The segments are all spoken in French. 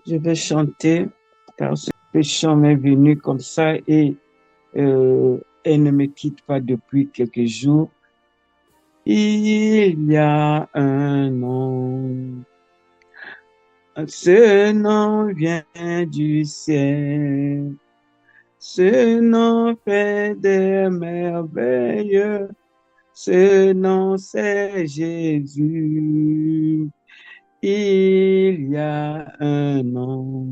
Je vais chanter car ce chant m'est venu comme ça et elle ne me quitte pas depuis quelques jours. Il y a un nom, ce nom vient du ciel, ce nom fait des merveilles, ce nom c'est Jésus. Il y a un nom,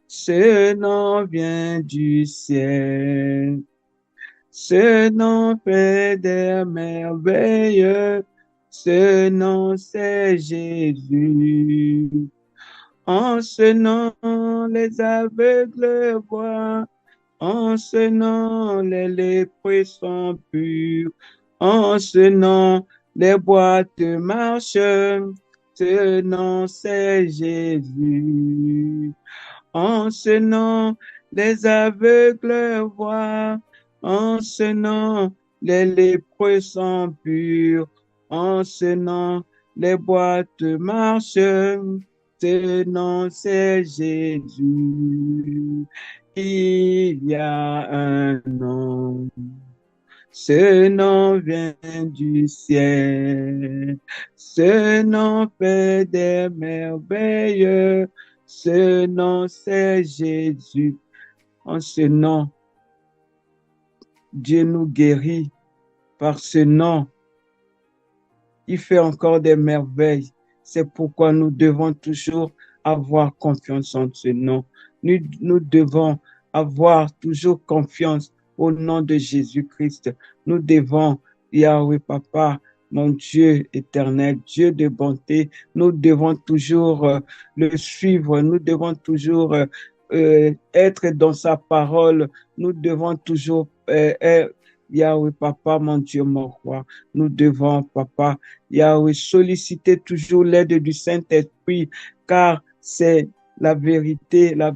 ce nom vient du ciel, ce nom fait des merveilles, ce nom c'est Jésus. En ce nom, les aveugles voient, en ce nom, les lépreux sont purs, en ce nom, les boîtes marchent, ce nom c'est Jésus. En ce nom, les aveugles voient, en ce nom, les lépreux sont purs, en ce nom, les boîtes marchent, ce nom c'est Jésus. Il y a un nom, ce nom vient du ciel, ce nom fait des merveilles, ce nom c'est Jésus. En ce nom, Dieu nous guérit. Par ce nom, il fait encore des merveilles. C'est pourquoi nous devons toujours avoir confiance en ce nom. Nous devons avoir toujours confiance au nom de Jésus-Christ. Nous devons, Yahweh Papa, mon Dieu éternel, Dieu de bonté, nous devons toujours le suivre, nous devons toujours être dans sa parole, nous devons toujours Yahweh Papa, mon Dieu, mon roi, nous devons, Papa, Yahweh, solliciter toujours l'aide du Saint-Esprit, car c'est la vérité, la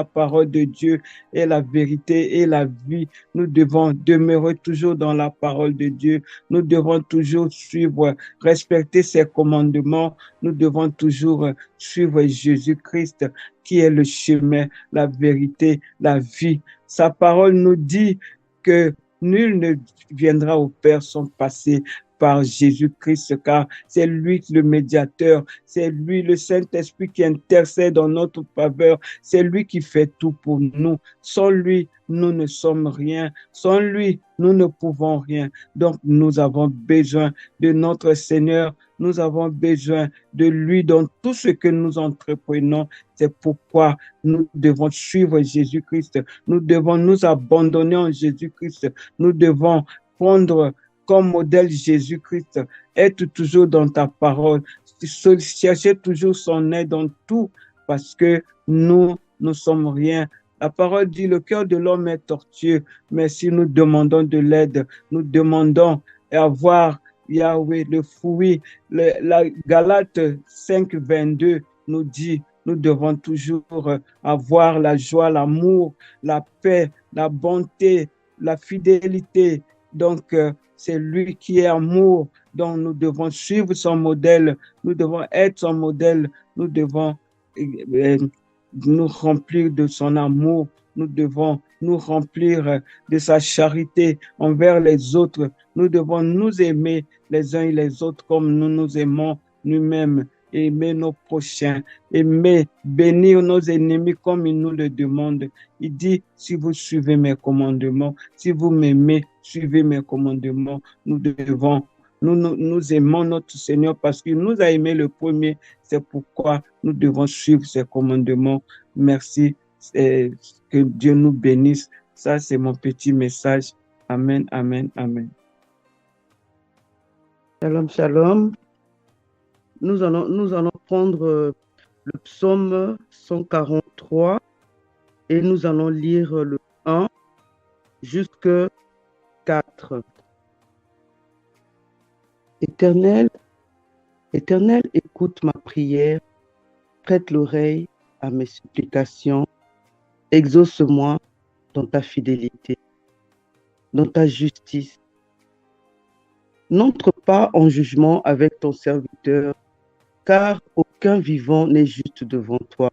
parole de Dieu est la vérité et la vie. Nous devons demeurer toujours dans la parole de Dieu. Nous devons toujours suivre, respecter ses commandements. Nous devons toujours suivre Jésus-Christ, qui est le chemin, la vérité, la vie. Sa parole nous dit que nul ne viendra au Père sans passer par Jésus-Christ, car c'est lui le médiateur, c'est lui le Saint-Esprit qui intercède en notre faveur, c'est lui qui fait tout pour nous. Sans lui, nous ne sommes rien. Sans lui, nous ne pouvons rien. Donc, nous avons besoin de notre Seigneur. Nous avons besoin de lui dans tout ce que nous entreprenons. C'est pourquoi nous devons suivre Jésus-Christ. Nous devons nous abandonner en Jésus-Christ. Nous devons prendre comme modèle Jésus-Christ, être toujours dans ta parole, chercher toujours son aide dans tout, parce que nous ne sommes rien. La parole dit, le cœur de l'homme est tortueux, mais si nous demandons de l'aide, nous demandons à voir Yahweh, le fruit, la Galate 5, 22 nous dit, nous devons toujours avoir la joie, l'amour, la paix, la bonté, la fidélité. Donc, c'est lui qui est amour, donc nous devons suivre son modèle, nous devons être son modèle, nous devons nous remplir de son amour, nous devons nous remplir de sa charité envers les autres, nous devons nous aimer les uns et les autres comme nous nous aimons nous-mêmes, aimer nos prochains, aimer, bénir nos ennemis comme il nous le demande. Il dit, si vous suivez mes commandements, si vous m'aimez, suivez mes commandements. Nous aimons notre Seigneur parce qu'il nous a aimé le premier. C'est pourquoi nous devons suivre ses commandements. Merci. Que Dieu nous bénisse. Ça, c'est mon petit message. Amen, amen, amen. Shalom, shalom. Nous allons prendre le psaume 143 et nous allons lire le 1 jusqu'à 4. Éternel, écoute ma prière, prête l'oreille à mes supplications, exauce-moi dans ta fidélité, dans ta justice. N'entre pas en jugement avec ton serviteur, car aucun vivant n'est juste devant toi.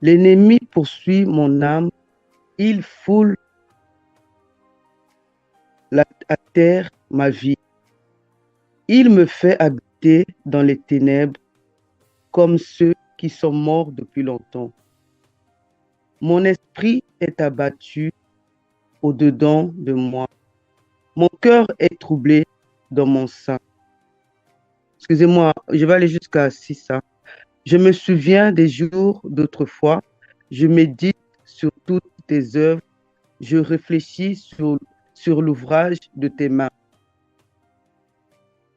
L'ennemi poursuit mon âme, il foule à terre ma vie. Il me fait habiter dans les ténèbres comme ceux qui sont morts depuis longtemps. Mon esprit est abattu au-dedans de moi. Mon cœur est troublé dans mon sein. Excusez-moi, je vais aller jusqu'à 6. Je me souviens des jours d'autrefois. Je médite sur toutes tes œuvres. Je réfléchis sur l'ouvrage de tes mains.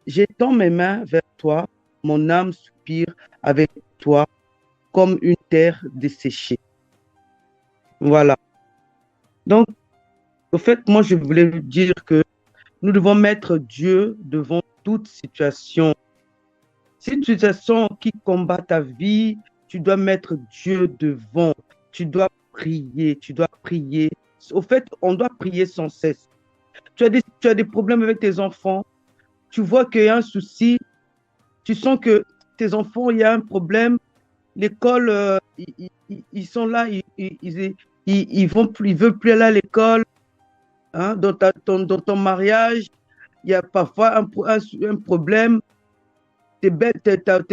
J'étends mes mains vers toi. Mon âme soupire avec toi comme une terre desséchée. Voilà. Donc, au fait, moi, je voulais dire que nous devons mettre Dieu devant toute situation. Si une situation qui combat ta vie, tu dois mettre Dieu devant. Tu dois prier, tu dois prier. Au fait, on doit prier sans cesse. Tu as des problèmes avec tes enfants. Tu vois qu'il y a un souci. Tu sens que tes enfants, il y a un problème. L'école, ils sont là, ils veulent plus aller à l'école. Hein, dans ton mariage, il y a parfois un problème. Tes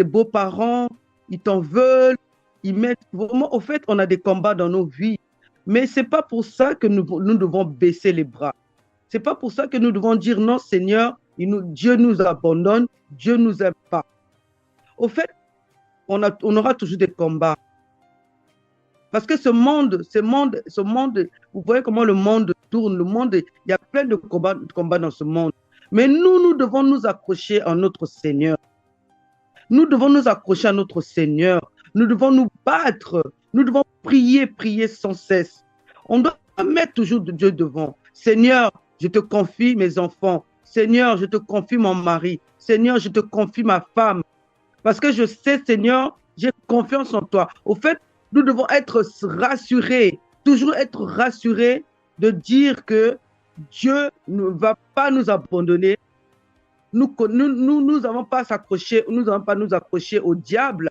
beaux-parents, ils t'en veulent, ils mettent vraiment. Au fait, on a des combats dans nos vies, mais c'est pas pour ça que nous devons baisser les bras. C'est pas pour ça que nous devons dire non, Seigneur, Dieu nous abandonne, Dieu nous aime pas. Au fait, on aura toujours des combats. Parce que ce monde, vous voyez comment le monde tourne, il y a plein de combats dans ce monde. Mais nous devons nous accrocher à notre Seigneur. Nous devons nous accrocher à notre Seigneur. Nous devons nous battre. Nous devons prier sans cesse. On doit mettre toujours Dieu devant. Seigneur, je te confie mes enfants. Seigneur, je te confie mon mari. Seigneur, je te confie ma femme. Parce que je sais, Seigneur, j'ai confiance en toi. Au fait, nous devons être rassurés, toujours être rassurés de dire que Dieu ne va pas nous abandonner. Nous n'avons pas nous accrocher au diable.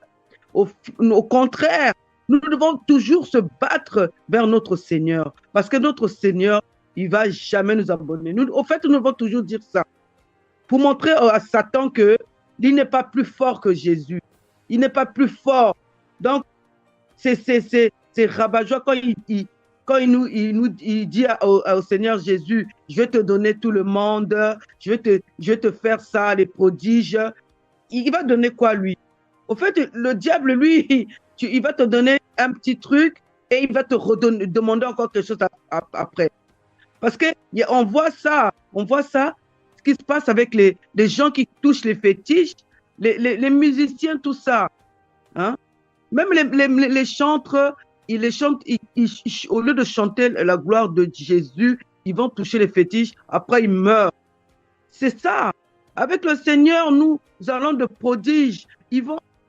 Au contraire, nous devons toujours se battre vers notre Seigneur. Parce que notre Seigneur, il ne va jamais nous abandonner. Au fait, nous devons toujours dire ça. Pour montrer à Satan qu'il n'est pas plus fort que Jésus. Il n'est pas plus fort. Donc, c'est rabat-joie quand il dit au Seigneur Jésus, je vais te donner tout le monde, je vais te faire ça, les prodiges. Il va donner quoi, lui? Au fait, le diable, lui, il va te donner un petit truc et il va te demander encore quelque chose après. Parce qu'on voit ça, ce qui se passe avec les gens qui touchent les fétiches, les musiciens, tout ça. Hein? Même les chantres, au lieu de chanter la gloire de Jésus, ils vont toucher les fétiches, après ils meurent. C'est ça. Avec le Seigneur, nous allons de prodiges.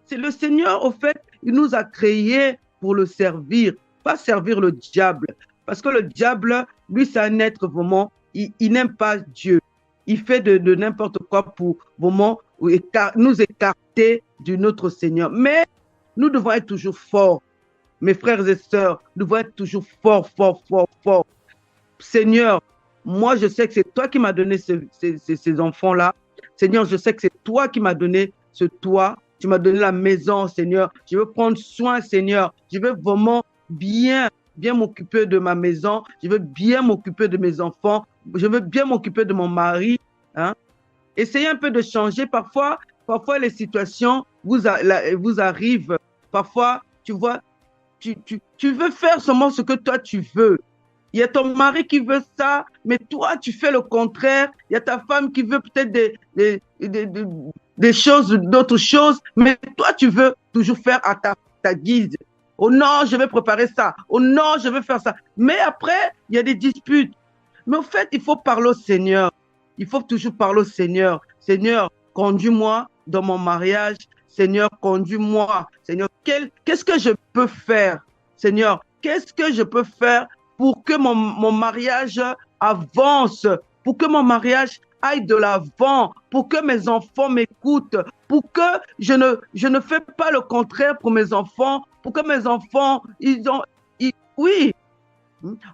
C'est le Seigneur, au fait, il nous a créés pour le servir, pas servir le diable. Parce que le diable, lui, c'est un être vraiment, il n'aime pas Dieu. Il fait de n'importe quoi pour vraiment nous écarter de notre Seigneur. Mais nous devons être toujours forts. Mes frères et sœurs, nous devons être toujours forts. Seigneur, moi, je sais que c'est toi qui m'as donné ces enfants-là. Seigneur, je sais que c'est toi qui m'as donné ce toit. Tu m'as donné la maison, Seigneur. Je veux prendre soin, Seigneur. Je veux vraiment bien m'occuper de ma maison. Je veux bien m'occuper de mes enfants. Je veux bien m'occuper de mon mari. Hein? Essayez un peu de changer. Parfois les situations vous arrivent. Parfois, tu vois, tu veux faire seulement ce que toi tu veux. Il y a ton mari qui veut ça, mais toi, tu fais le contraire. Il y a ta femme qui veut peut-être d'autres choses, mais toi, tu veux toujours faire à ta guise. Oh non, je vais préparer ça. Oh non, je vais faire ça. Mais après, il y a des disputes. Mais au fait, il faut parler au Seigneur. Il faut toujours parler au Seigneur. Seigneur, conduis-moi dans mon mariage. Seigneur, conduis-moi. Seigneur, qu'est-ce que je peux faire? Seigneur, qu'est-ce que je peux faire pour que mon mariage avance, pour que mon mariage aille de l'avant, pour que mes enfants m'écoutent, pour que je ne fais pas le contraire pour mes enfants, pour que mes enfants, oui,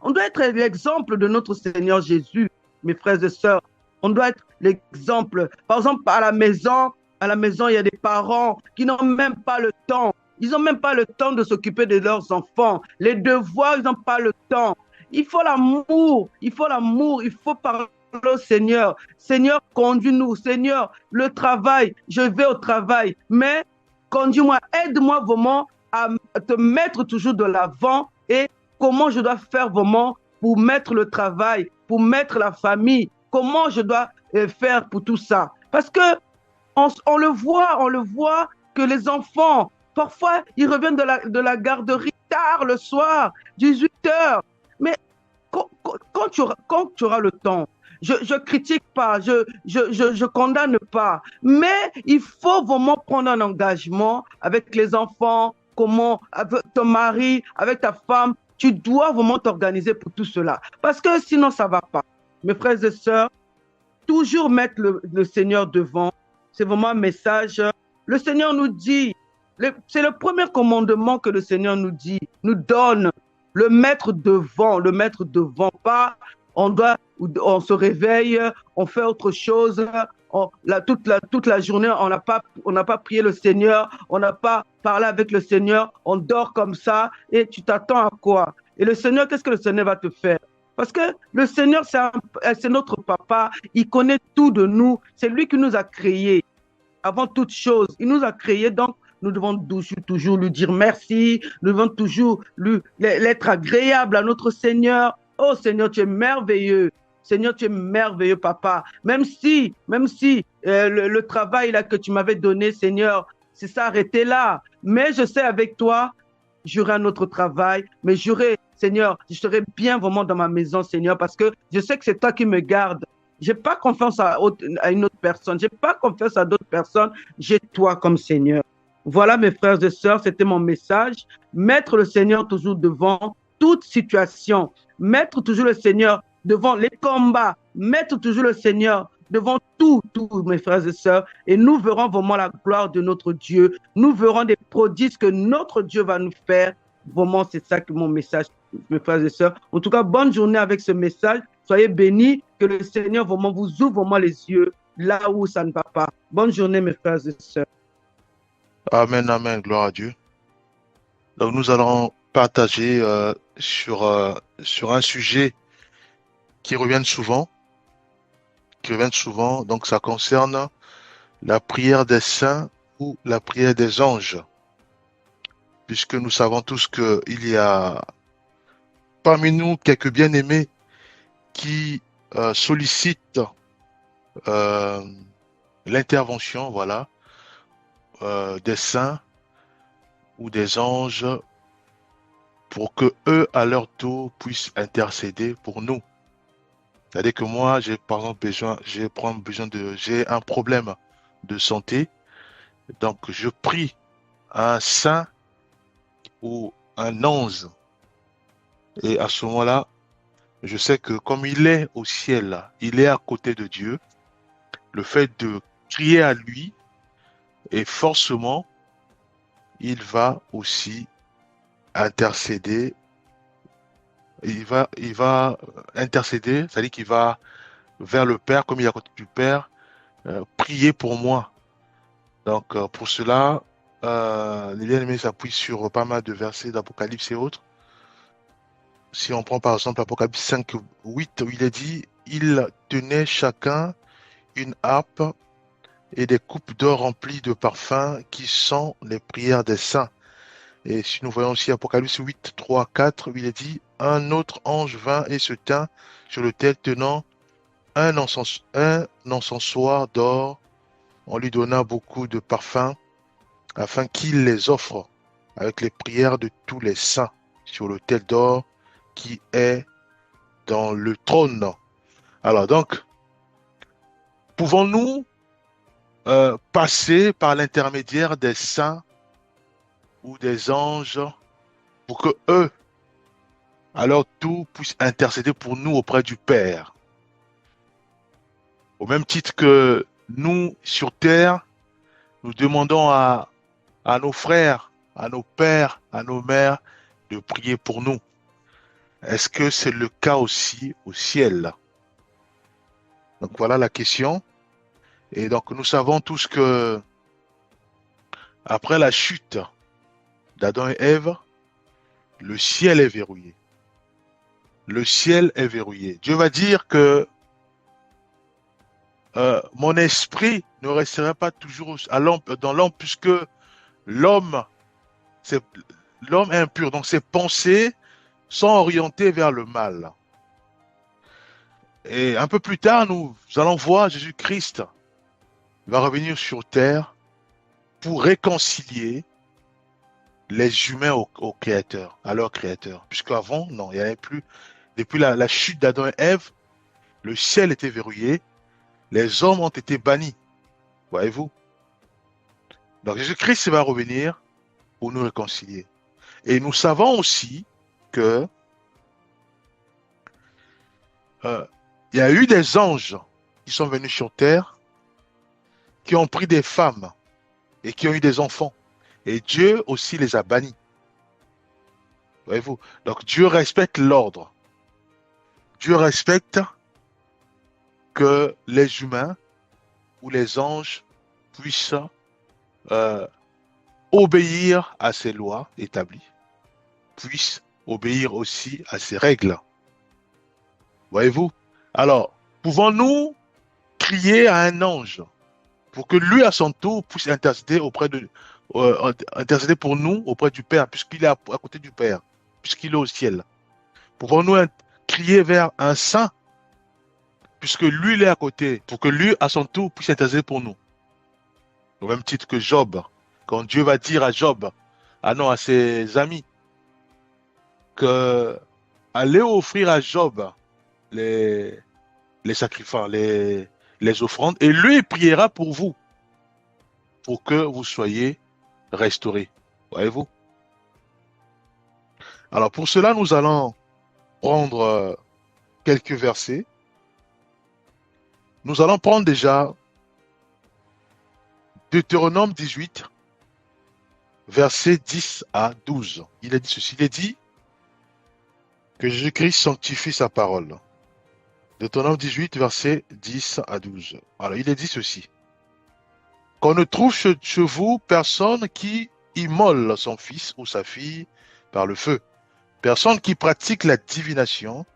on doit être l'exemple de notre Seigneur Jésus, mes frères et sœurs. On doit être l'exemple. Par exemple, à la maison, il y a des parents qui n'ont même pas le temps. Ils n'ont même pas le temps de s'occuper de leurs enfants. Les devoirs, ils n'ont pas le temps. Il faut l'amour, il faut l'amour, il faut parler au Seigneur. Seigneur, conduis-nous. Seigneur, le travail, je vais au travail, mais conduis-moi, aide-moi vraiment à te mettre toujours de l'avant et comment je dois faire vraiment pour mettre le travail, pour mettre la famille, comment je dois faire pour tout ça. Parce que on le voit que les enfants, parfois, ils reviennent de la garderie tard le soir, 18 heures. Mais quand tu auras le temps, je critique pas, je condamne pas, mais il faut vraiment prendre un engagement avec les enfants, comment, avec ton mari, avec ta femme, tu dois vraiment t'organiser pour tout cela, parce que sinon ça va pas. Mes frères et sœurs, toujours mettre le Seigneur devant, c'est vraiment un message. Le Seigneur nous dit, c'est le premier commandement que le Seigneur nous dit, nous donne, le mettre devant, pas on se réveille, on fait autre chose, toute la journée, on n'a pas prié le Seigneur, on n'a pas parlé avec le Seigneur, on dort comme ça, et tu t'attends à quoi? Et le Seigneur, qu'est-ce que le Seigneur va te faire? Parce que le Seigneur, c'est notre papa, il connaît tout de nous, c'est lui qui nous a créés avant toute chose. Il nous a créés, donc nous devons toujours lui dire merci, nous devons toujours l'être agréable à notre Seigneur. Oh Seigneur, tu es merveilleux. Seigneur, tu es merveilleux, papa. Même si le travail là, que tu m'avais donné, Seigneur, c'est ça, arrêté là. Mais je sais avec toi, j'aurai un autre travail, mais Seigneur, je serai bien vraiment dans ma maison, Seigneur, parce que je sais que c'est toi qui me gardes. J'ai pas confiance à une autre personne. J'ai pas confiance à d'autres personnes. J'ai toi comme Seigneur. Voilà, mes frères et sœurs, c'était mon message. Mettre le Seigneur toujours devant toute situation. Mettre toujours le Seigneur devant les combats. Mettre toujours le Seigneur devant tout, mes frères et sœurs. Et nous verrons vraiment la gloire de notre Dieu. Nous verrons des prodiges que notre Dieu va nous faire. Vraiment, c'est ça que mon message, mes frères et sœurs. En tout cas, bonne journée avec ce message. Soyez bénis, que le Seigneur vraiment vous ouvre vraiment les yeux là où ça ne va pas. Bonne journée, mes frères et sœurs. Amen, amen, gloire à Dieu. Donc nous allons partager sur un sujet qui revient souvent. Donc ça concerne la prière des saints ou la prière des anges. Puisque nous savons tous qu'il y a parmi nous quelques bien-aimés qui sollicitent l'intervention, voilà, des saints ou des anges pour que eux, à leur tour, puissent intercéder pour nous. C'est-à-dire que moi, j'ai par exemple j'ai un problème de santé, donc je prie un saint ou un ange, et à ce moment-là, je sais que comme il est au ciel, il est à côté de Dieu, le fait de crier à lui, et forcément, il va aussi intercéder. Il va intercéder, c'est-à-dire qu'il va vers le Père, comme il est à côté du Père, prier pour moi. Donc, pour cela, les bien-aimés s'appuient sur pas mal de versets d'Apocalypse et autres. Si on prend par exemple Apocalypse 5, 8, où il est dit, ils tenaient chacun une harpe et des coupes d'or remplies de parfums qui sont les prières des saints. Et si nous voyons aussi Apocalypse 8, 3, 4, où il est dit, un autre ange vint et se tint sur l'autel tenant un encensoir d'or. On lui donna beaucoup de parfums afin qu'il les offre avec les prières de tous les saints sur l'autel d'or qui est dans le trône. Alors donc, pouvons-nous passer par l'intermédiaire des saints ou des anges pour que eux, à leur tour, puissent intercéder pour nous auprès du Père? Au même titre que nous, sur terre, nous demandons à nos frères, à nos pères, à nos mères de prier pour nous. Est-ce que c'est le cas aussi au ciel? Donc voilà la question. Et donc nous savons tous que après la chute d'Adam et Ève, le ciel est verrouillé. Le ciel est verrouillé. Dieu va dire que mon esprit ne restera pas toujours dans l'homme, puisque l'homme, c'est, l'homme est impur. Donc ses pensées sont orientées vers le mal. Et un peu plus tard, nous allons voir Jésus-Christ va revenir sur terre pour réconcilier les humains au Créateur, à leur Créateur. Puisqu'avant, non, il n'y avait plus. Depuis la chute d'Adam et Ève, le ciel était verrouillé, les hommes ont été bannis. Voyez-vous? Donc Jésus-Christ va revenir pour nous réconcilier. Et nous savons aussi que il y a eu des anges qui sont venus sur terre, qui ont pris des femmes et qui ont eu des enfants. Et Dieu aussi les a bannis. Voyez-vous? Donc Dieu respecte l'ordre. Dieu respecte que les humains ou les anges puissent obéir à ses lois établies, puissent obéir aussi à ses règles. Voyez-vous? Alors, pouvons-nous crier à un ange pour que lui, à son tour, puisse intercéder intercéder pour nous auprès du Père, puisqu'il est à côté du Père, puisqu'il est au ciel? Pouvons-nous crier vers un saint, puisque lui, il est à côté, pour que lui, à son tour, puisse intercéder pour nous? Au même titre que Job, quand Dieu va dire à Job, à ses amis, que allez offrir à Job les sacrifices, les offrandes, et lui priera pour vous, pour que vous soyez restaurés. Voyez-vous? Alors pour cela, nous allons prendre quelques versets. Nous allons prendre déjà Deutéronome 18, versets 10 à 12. Il est dit ceci, il est dit que Jésus-Christ sanctifie sa parole. Deutéronome 18, versets 10 à 12. Alors il est dit ceci. Qu'on ne trouve chez vous personne qui immole son fils ou sa fille par le feu. Personne qui pratique la divination,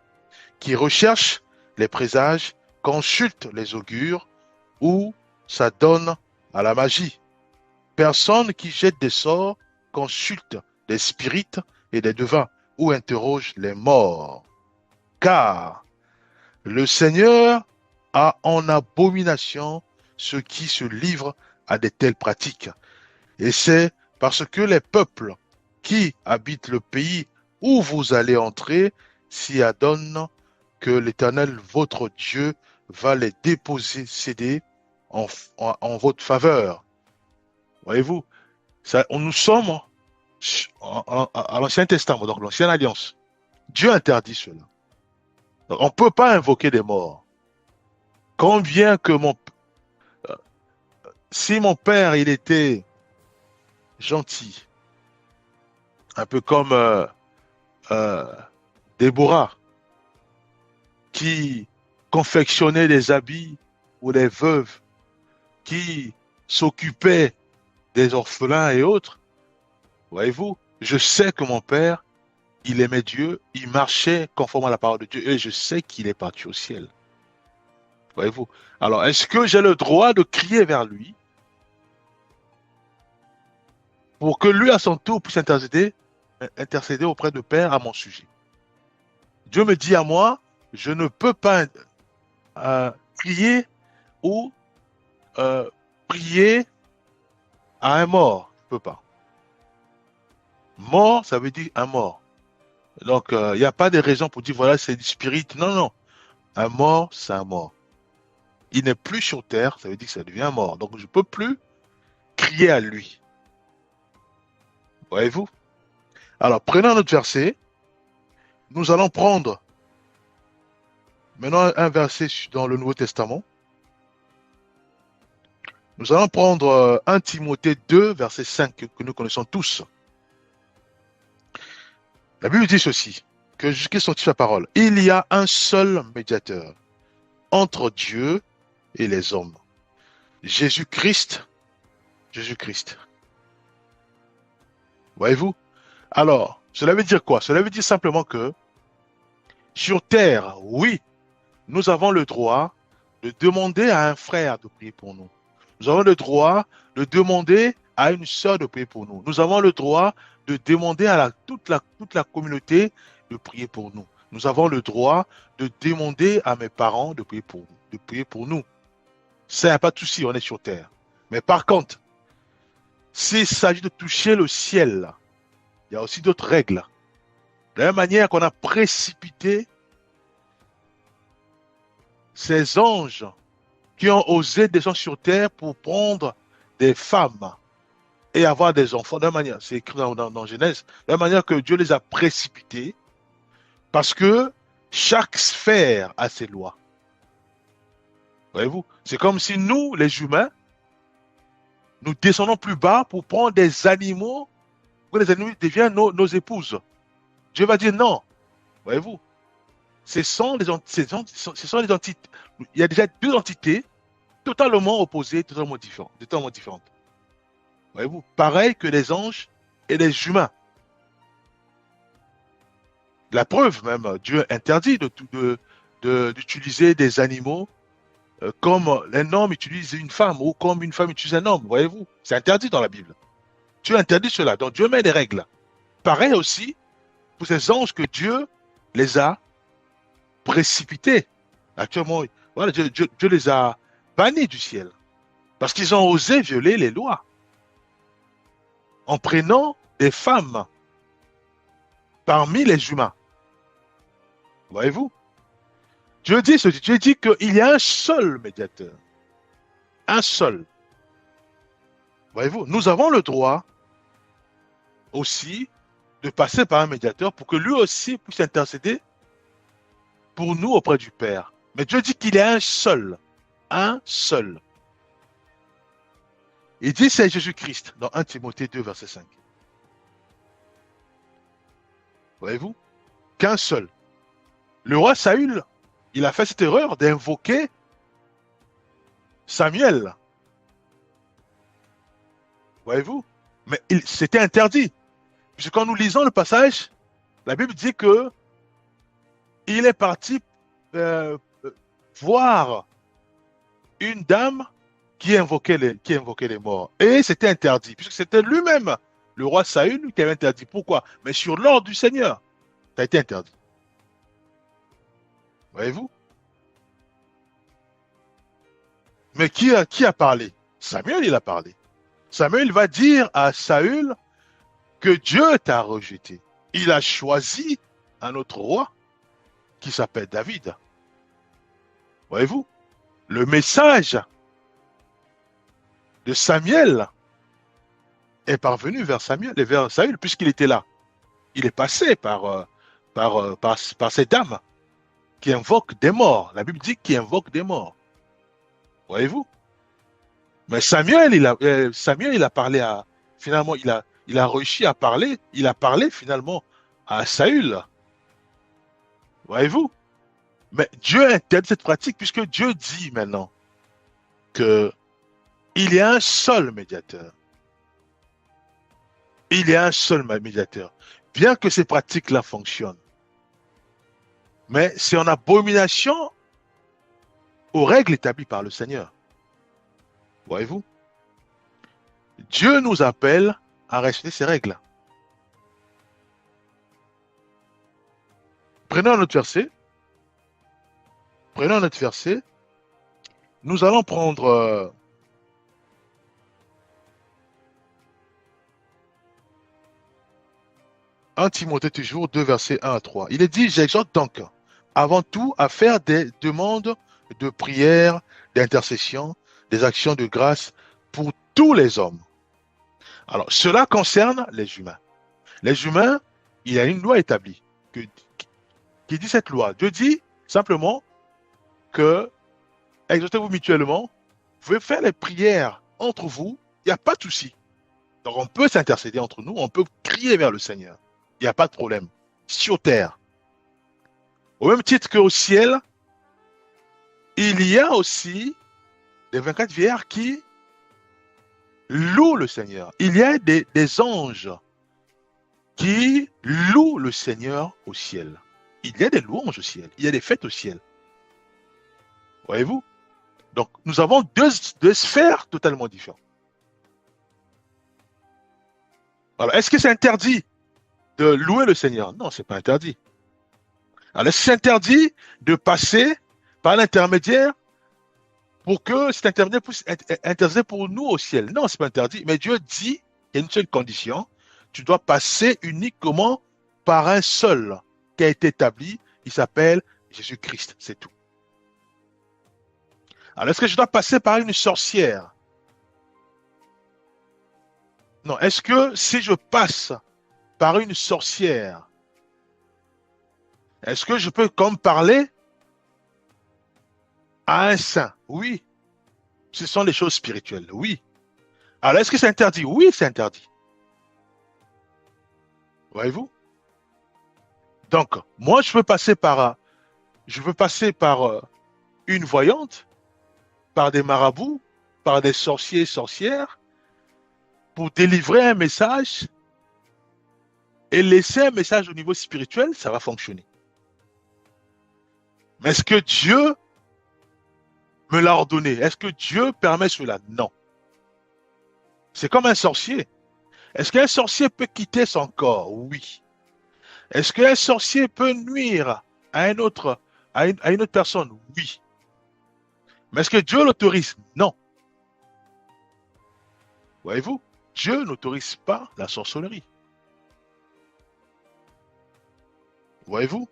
qui recherche les présages, consulte les augures ou s'adonne à la magie. Personne qui jette des sorts, consulte des spirites et des devins ou interroge les morts. Car le Seigneur a en abomination ceux qui se livrent à de telles pratiques. Et c'est parce que les peuples qui habitent le pays où vous allez entrer s'y adonnent que l'Éternel, votre Dieu, va les déposséder en votre faveur. Voyez-vous, nous sommes à l'Ancien Testament, donc l'Ancienne Alliance. Dieu interdit cela. Donc, on ne peut pas invoquer des morts. Combien que si mon père, il était gentil, un peu comme Déborah, qui confectionnait des habits pour les veuves, qui s'occupait des orphelins et autres, voyez-vous, je sais que mon père, il aimait Dieu, il marchait conforme à la parole de Dieu, et je sais qu'il est parti au ciel. Voyez-vous. Alors, est-ce que j'ai le droit de crier vers lui pour que lui, à son tour, puisse intercéder auprès de Père à mon sujet? Dieu me dit à moi, je ne peux pas crier ou prier à un mort. Je ne peux pas. Mort, ça veut dire un mort. Donc, il n'y a pas de raison pour dire, voilà, c'est du spirit. Non, non. Un mort, c'est un mort. Il n'est plus sur terre, ça veut dire que ça devient mort. Donc, je ne peux plus crier à lui. Voyez-vous? Alors, prenons notre verset. Nous allons prendre maintenant un verset dans le Nouveau Testament. Nous allons prendre 1 Timothée 2, verset 5, que nous connaissons tous. La Bible dit ceci, que jusqu'à son la parole, il y a un seul médiateur entre Dieu et les hommes. Jésus-Christ. Jésus-Christ. Voyez-vous? Alors, cela veut dire quoi? Cela veut dire simplement que sur terre, oui, nous avons le droit de demander à un frère de prier pour nous. Nous avons le droit de demander à une sœur de prier pour nous. Nous avons le droit de demander à toute la communauté de prier pour nous. Nous avons le droit de demander à mes parents de prier pour nous. Ça, n'y a pas de souci, on est sur terre. Mais par contre, s'il s'agit de toucher le ciel, il y a aussi d'autres règles. De la même manière qu'on a précipité ces anges qui ont osé descendre sur terre pour prendre des femmes et avoir des enfants. De la même manière, c'est écrit dans Genèse, de la même manière que Dieu les a précipités, parce que chaque sphère a ses lois. Voyez-vous? C'est comme si nous, les humains, nous descendons plus bas pour prendre des animaux, pour que les animaux deviennent nos épouses. Dieu va dire non. Voyez-vous? Ce sont des entités. Il y a déjà deux entités totalement opposées, totalement différentes. Voyez-vous? Pareil que les anges et les humains. La preuve même, Dieu interdit d'utiliser des animaux comme un homme utilise une femme ou comme une femme utilise un homme. Voyez-vous? C'est interdit dans la Bible. Dieu interdit cela. Donc Dieu met des règles. Pareil aussi pour ces anges que Dieu les a précipités. Actuellement, voilà, Dieu les a bannis du ciel parce qu'ils ont osé violer les lois en prenant des femmes parmi les humains. Voyez-vous? Dieu dit qu'il y a un seul médiateur. Un seul. Voyez-vous? Nous avons le droit aussi de passer par un médiateur pour que lui aussi puisse intercéder pour nous auprès du Père. Mais Dieu dit qu'il y a un seul. Un seul. Il dit c'est Jésus-Christ dans 1 Timothée 2, verset 5. Voyez-vous? Qu'un seul. Le roi Saül, il a fait cette erreur d'invoquer Samuel. Voyez-vous? Mais c'était interdit. Puisque quand nous lisons le passage, la Bible dit que il est parti voir une dame qui invoquait les morts. Et c'était interdit, puisque c'était lui-même, le roi Saül, qui avait interdit. Pourquoi? Mais sur l'ordre du Seigneur, ça a été interdit. Voyez-vous? Mais qui a parlé? Samuel, il a parlé. Samuel va dire à Saül que Dieu t'a rejeté. Il a choisi un autre roi qui s'appelle David. Voyez-vous? Le message de Samuel est parvenu vers Samuel et vers Saül puisqu'il était là. Il est passé par ces dames qui invoquent des morts. La Bible dit qu'il invoque des morts. Voyez-vous? Mais Samuel, il a parlé à... Finalement, il a réussi à parler. Il a parlé finalement à Saül. Voyez-vous? Mais Dieu interdit cette pratique puisque Dieu dit maintenant que il y a un seul médiateur. Il y a un seul médiateur. Bien que ces pratiques-là fonctionnent. Mais c'est en abomination aux règles établies par le Seigneur. Voyez-vous? Dieu nous appelle à respecter ces règles. Prenons un autre verset. Nous allons prendre un Timothée toujours 2 versets 1 à 3. Il est dit, j'exhorte donc avant tout à faire des demandes de prière, d'intercession, des actions de grâce pour tous les hommes. Alors, cela concerne les humains. Les humains, il y a une loi établie qui dit cette loi. Dieu dit simplement que exhortez-vous mutuellement, vous pouvez faire les prières entre vous, il n'y a pas de souci. Donc on peut s'intercéder entre nous, on peut crier vers le Seigneur. Il n'y a pas de problème. Sur terre. Au même titre qu'au ciel, il y a aussi les 24 vieillards qui louent le Seigneur. Il y a des anges qui louent le Seigneur au ciel. Il y a des louanges au ciel. Il y a des fêtes au ciel. Voyez-vous? Donc, nous avons deux sphères totalement différentes. Alors, est-ce que c'est interdit de louer le Seigneur? Non, ce n'est pas interdit. Alors, est-ce que c'est interdit de passer par l'intermédiaire pour que cet intermédiaire puisse intercéder pour nous au ciel? Non, ce n'est pas interdit. Mais Dieu dit, il y a une seule condition, tu dois passer uniquement par un seul qui a été établi, il s'appelle Jésus-Christ, c'est tout. Alors, est-ce que je dois passer par une sorcière? Non, est-ce que si je passe par une sorcière, est-ce que je peux comme parler à un saint? Oui. Ce sont les choses spirituelles, oui. Alors, est-ce que c'est interdit? Oui, c'est interdit. Voyez-vous? Donc, moi, je veux passer par une voyante, par des marabouts, par des sorciers et sorcières, pour délivrer un message et laisser un message au niveau spirituel, ça va fonctionner. Mais est-ce que Dieu me l'a ordonné? Est-ce que Dieu permet cela? Non. C'est comme un sorcier. Est-ce qu'un sorcier peut quitter son corps? Oui. Est-ce qu'un sorcier peut nuire à une autre personne? Oui. Mais est-ce que Dieu l'autorise? Non. Voyez-vous? Dieu n'autorise pas la sorcellerie. Voyez-vous?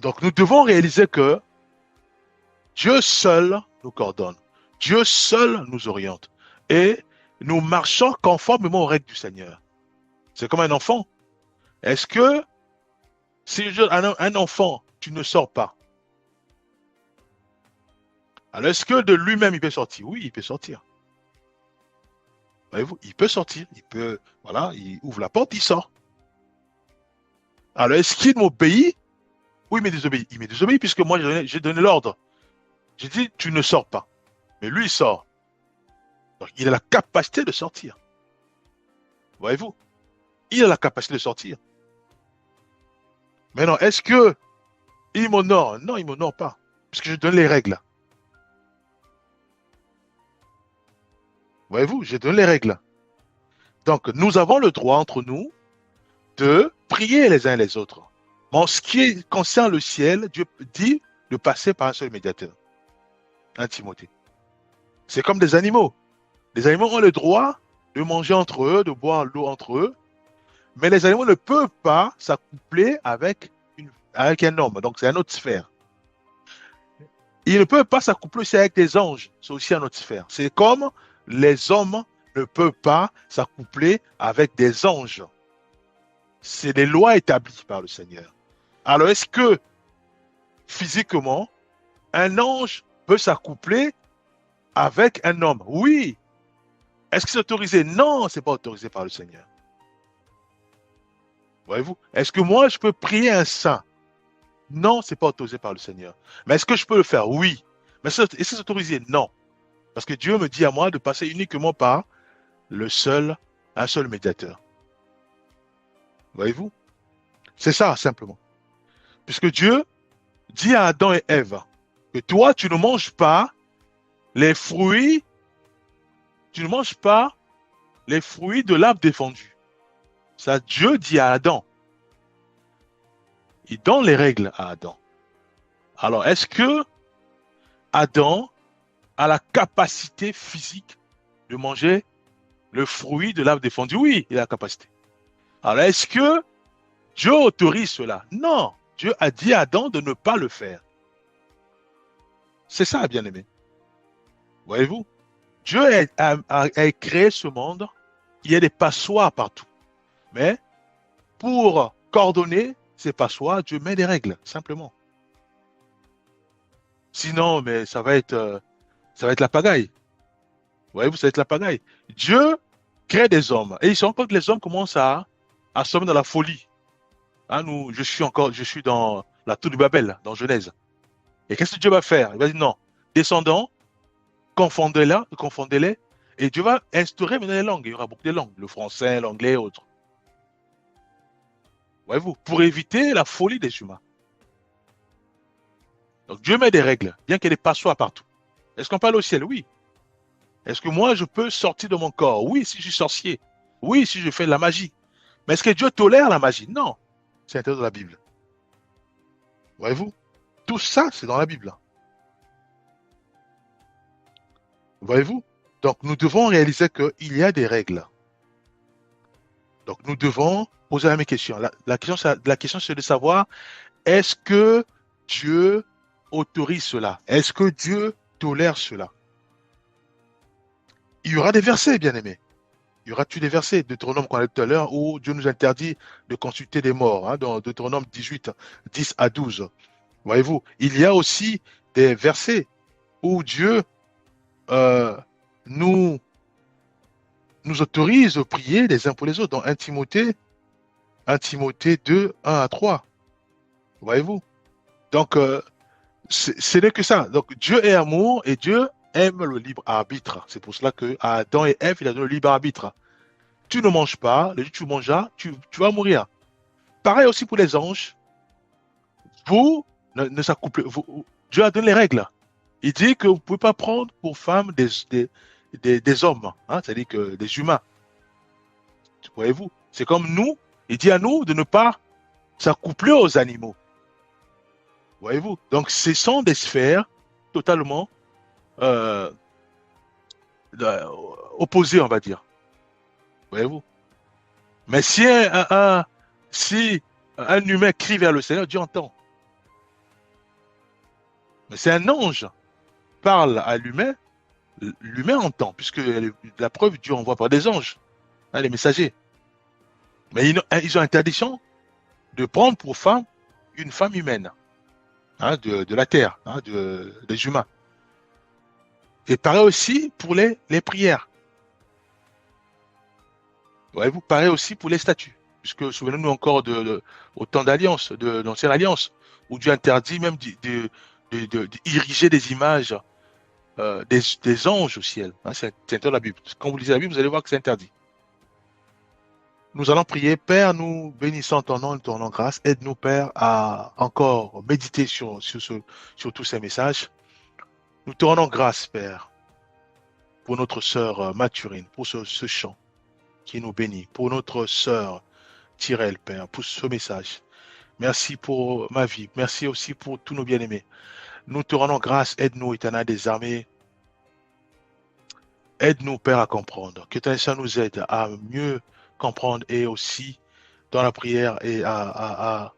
Donc nous devons réaliser que Dieu seul nous coordonne. Dieu seul nous oriente. Et nous marchons conformément aux règles du Seigneur. C'est comme un enfant. Est-ce que si un enfant, tu ne sors pas, alors est-ce que de lui-même il peut sortir? Oui, il peut sortir. Voyez-vous, il peut sortir. Il peut, voilà, il ouvre la porte, il sort. Alors est-ce qu'il m'obéit? Oui, il me désobéit. Il me désobéit puisque moi j'ai donné l'ordre. J'ai dit, tu ne sors pas. Mais lui, il sort. Donc, il a la capacité de sortir. Voyez-vous? Il a la capacité de sortir. Maintenant, est-ce que il m'honore? Non, il ne m'honore pas. Puisque je donne les règles. Voyez-vous? Je donne les règles. Donc, nous avons le droit entre nous de prier les uns les autres. Mais en ce qui concerne le ciel, Dieu dit de passer par un seul médiateur. Un Timothée. C'est comme des animaux. Les animaux ont le droit de manger entre eux, de boire l'eau entre eux, mais les animaux ne peuvent pas s'accoupler avec un homme. Donc, c'est une autre sphère. Ils ne peuvent pas s'accoupler aussi avec des anges. C'est aussi une autre sphère. C'est comme les hommes ne peuvent pas s'accoupler avec des anges. C'est des lois établies par le Seigneur. Alors, est-ce que physiquement, un ange peut s'accoupler avec un homme? Oui. Est-ce que c'est autorisé? Non, ce n'est pas autorisé par le Seigneur. Voyez-vous? Est-ce que moi, je peux prier un saint? Non, ce n'est pas autorisé par le Seigneur. Mais est-ce que je peux le faire? Oui. Mais est-ce que c'est autorisé? Non. Parce que Dieu me dit à moi de passer uniquement par un seul médiateur. Voyez-vous? C'est ça, simplement. Puisque Dieu dit à Adam et Ève que toi, tu ne manges pas les fruits, tu ne manges pas les fruits de l'arbre défendu. Ça, Dieu dit à Adam. Il donne les règles à Adam. Alors, est-ce que Adam a la capacité physique de manger le fruit de l'arbre défendu? Oui, il a la capacité. Alors, est-ce que Dieu autorise cela? Non. Dieu a dit à Adam de ne pas le faire. C'est ça, bien-aimé. Voyez-vous? Dieu a créé ce monde. Il y a des passoires partout. Mais pour coordonner ces passoires, Dieu met des règles, simplement. Sinon, mais ça va être Ça va être la pagaille. Voyez-vous, ça va être la pagaille. Dieu crée des hommes. Et il se rend compte que les hommes commencent à sommer dans la folie. Hein, je suis dans la tour de Babel, dans Genèse. Et qu'est-ce que Dieu va faire? Il va dire non, descendants, confondez-les, et Dieu va instaurer maintenant les langues. Il y aura beaucoup de langues, le français, l'anglais et autres. Voyez-vous, pour éviter la folie des humains. Donc Dieu met des règles, bien qu'il y ait des passoires partout. Est-ce qu'on parle au ciel? Oui. Est-ce que moi, je peux sortir de mon corps? Oui, si je suis sorcier. Oui, si je fais de la magie. Mais est-ce que Dieu tolère la magie? Non. C'est interdit dans la Bible. Voyez-vous? Tout ça, c'est dans la Bible. Voyez-vous? Donc, nous devons réaliser qu'il y a des règles. Donc, nous devons poser la même question. La question, c'est de savoir, est-ce que Dieu autorise cela? Est-ce que Dieu tolère cela? Il y aura des versets, bien aimés. Il y aura-t-il des versets, Deutéronome qu'on a lu tout à l'heure, où Dieu nous interdit de consulter des morts, hein, dans Deutéronome 18, 10 à 12. Voyez-vous, il y a aussi des versets où Dieu euh, nous, nous autorise à prier les uns pour les autres, dans 1 Timothée 2, 1 à 3. Voyez-vous? Donc, ce n'est que ça. Donc, Dieu est amour et Dieu aime le libre arbitre. C'est pour cela qu'à Adam et Ève, il a donné le libre arbitre. Tu ne manges pas, le jour où tu mangeras, tu vas mourir. Pareil aussi pour les anges. Vous ne s'accouplez. Dieu a donné les règles. Il dit que vous ne pouvez pas prendre pour femme des hommes, hein, c'est-à-dire que des humains. Voyez-vous? C'est comme nous, il dit à nous de ne pas s'accoupler aux animaux. Voyez-vous? Donc, ce sont des sphères totalement euh, opposées, on va dire. Voyez-vous? Mais si un humain crie vers le Seigneur, Dieu entend. Mais si un ange parle à l'humain, l'humain entend, puisque la preuve, Dieu envoie par des anges, hein, les messagers. Mais ils ont interdiction de prendre pour femme une femme humaine, hein, de la terre, hein, des humains. Et pareil aussi pour les prières. Voyez-vous, pareil aussi pour les statues. Puisque souvenez-nous encore au temps d'alliance, de l'ancienne alliance, où Dieu interdit même d'ériger des images des anges au ciel. Hein, c'est interdit dans la Bible. Quand vous lisez la Bible, vous allez voir que c'est interdit. Nous allons prier. Père, nous bénissons ton nom, nous te rendons grâce. Aide-nous, Père, à encore méditer sur tous ces messages. Nous te rendons grâce, Père, pour notre sœur Mathurine, pour ce chant qui nous bénit, pour notre sœur Tyrell, Père, pour ce message. Merci pour ma vie. Merci aussi pour tous nos bien-aimés. Nous te rendons grâce. Aide-nous, Éternel des armées. Aide-nous, Père, à comprendre. Que ton Saint nous aide à mieux comprendre et aussi dans la prière et à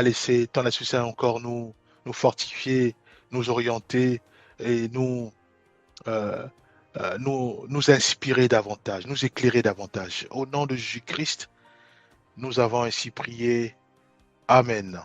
laisser ton Esprit Saint encore nous fortifier, nous orienter et nous inspirer davantage, nous éclairer davantage. Au nom de Jésus-Christ, nous avons ainsi prié. Amen.